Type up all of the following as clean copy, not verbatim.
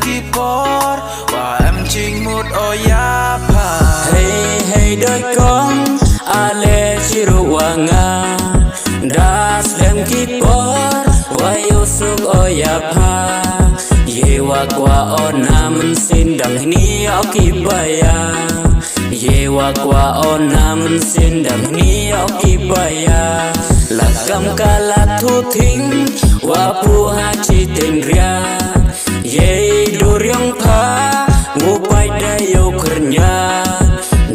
kỳ por và em chính một oya pa hey hey đôi con ale chiru wanga das lem kỳ por wa yusuk oya pa ye wa kwa onam sin dang ni okibaya ye wa kwa onam sin dang ni okibaya lakam kala thu thing wa pu ha chi ten ria ye duryong pa ngu pai da yo kernya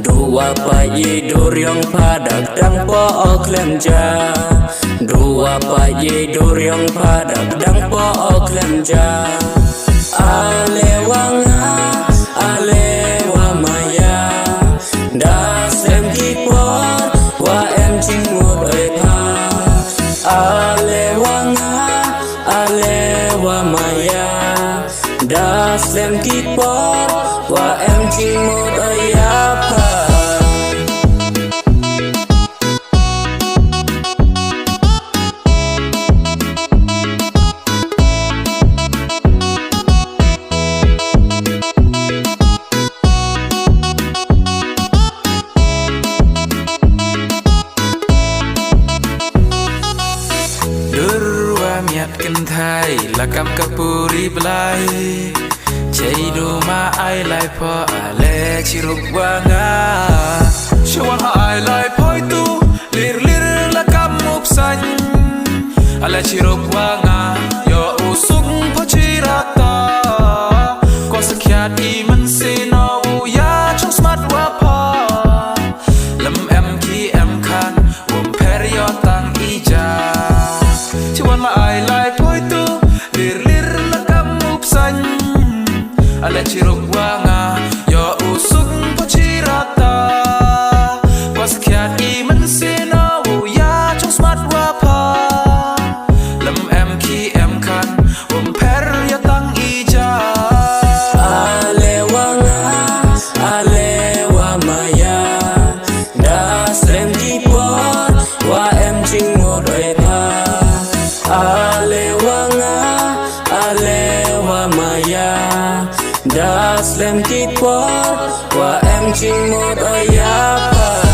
dua pa ye duryong pa dak dang po oklem ja dua pa ye duryong pa dak dang po oklem ja ale wanga ale wa maya da sem ki por wa em ching một ơi pa ale wanga ale wa maya da sem ki por wa em ching một ơi pa miat kan thai la kam kapuri blai chei do ma ai lai po ale chiruk wanga shwan ai lai poi tu lir lir la kam mup san ale chiruk wanga yo usuk po chirata ko sakhyat I man se no ya trong smart wa pa lam em ki em khan wom per yo tang I ja chwan ma ai lai poi tu lir lir la kam mup san ale chiruk wanga yo usuk po chirata was khyat I man se no ya trong smart wa pa lam em ki em khan wom per ya tang I ja ale wanga ale wa maya da sem ki por wa em ching một ơi pa ale wanga ale wa maya da sem ki por wa em ching một ơi pa